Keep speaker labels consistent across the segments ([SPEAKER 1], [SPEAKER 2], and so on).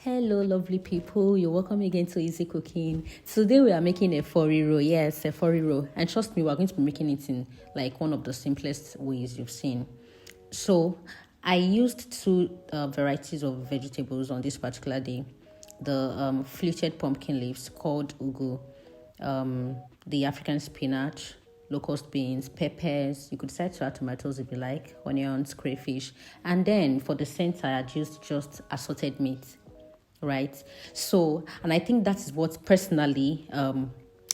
[SPEAKER 1] Hello lovely people, you're welcome again to Easy Cooking. Today we are making EFO RIRO. Yes, EFO RIRO, and trust me, we're going to be making it in like one of the simplest ways you've seen. So I used two varieties of vegetables on this particular day. The fluted pumpkin leaves called ugu, the African spinach, locust beans, peppers. You could decide to add tomatoes if you like, onions, crayfish, and then for the center I had used just assorted meat. Right, so and I think that is what personally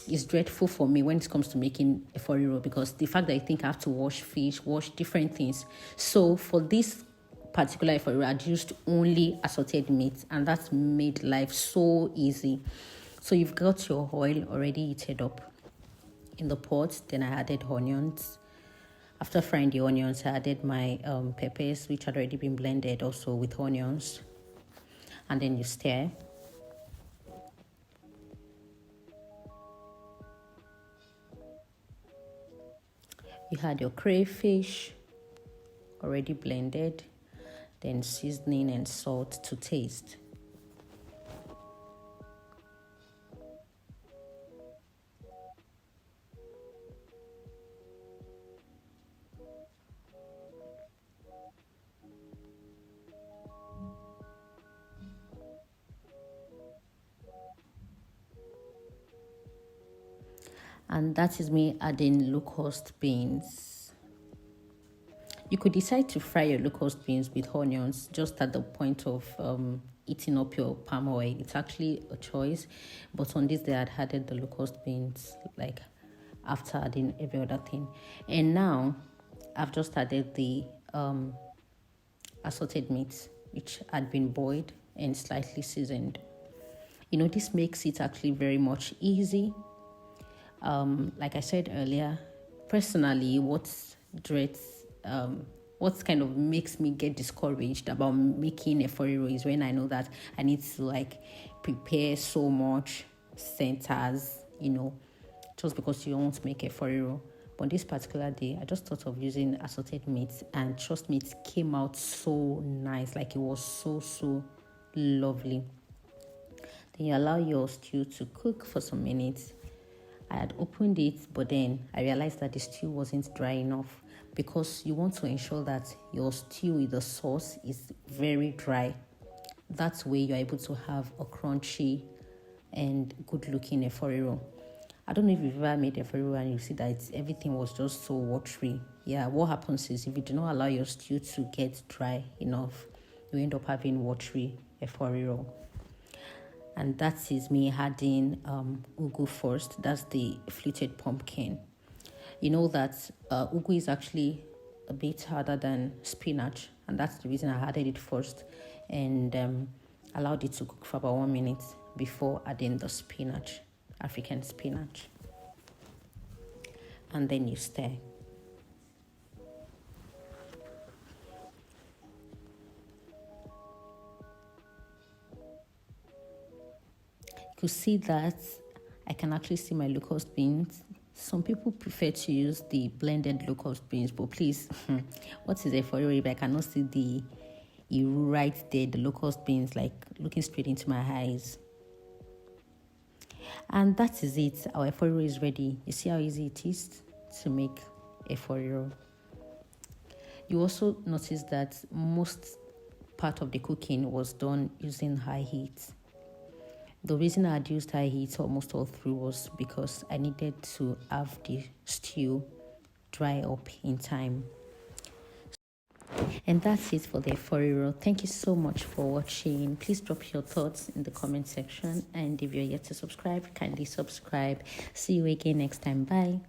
[SPEAKER 1] is dreadful for me when it comes to making EFO RIRO, because the fact that I think I have to wash fish, wash different things. So for this particular EFO RIRO, I'd used only assorted meat, and that's made life so easy. So you've got your oil already heated up in the pot. Then I added onions. After frying the onions, I added my peppers, which had already been blended also with onions. And then you stir. You had your crayfish already blended, then seasoning and salt to taste. And that is me adding locust beans. You could decide to fry your locust beans with onions just at the point of eating up your palm oil. It's actually a choice, but on this day I had added the locust beans like after adding every other thing. And now I've just added the assorted meat, which had been boiled and slightly seasoned. You know, this makes it actually very much easy. Like I said earlier, personally, what kind of makes me get discouraged about making EFO RIRO is when I know that I need to like prepare so much centers, you know, just because you want to make EFO RIRO. But this particular day, I just thought of using assorted meat, and trust me, it came out so nice. Like it was so lovely. Then you allow your stew to cook for some minutes. I had opened it, but then I realized that the stew wasn't dry enough, because you want to ensure that your stew with the sauce is very dry. That way you're able to have a crunchy and good looking EFO RIRO. I don't know if you've ever made EFO RIRO and you see that everything was just so watery. Yeah, what happens is if you do not allow your stew to get dry enough, you end up having watery EFO RIRO. And that is me adding ugu first. That's the fluted pumpkin. You know that ugu is actually a bit harder than spinach, and that's the reason I added it first and allowed it to cook for about 1 minute before adding the spinach, African spinach. And then you stir. You could see that I can actually see my locust beans. Some people prefer to use the blended locust beans, but please, what is EFO RIRO if I cannot see the right there, the locust beans, like looking straight into my eyes? And that is it. Our EFO RIRO is ready. You see how easy it is to make EFO RIRO. You also notice that most part of the cooking was done using high heat. The reason I had used high heat almost all through was because I needed to have the stew dry up in time. And that's it for the EFO RIRO. Thank you so much for watching. Please drop your thoughts in the comment section. And if you're yet to subscribe, kindly subscribe. See you again next time. Bye.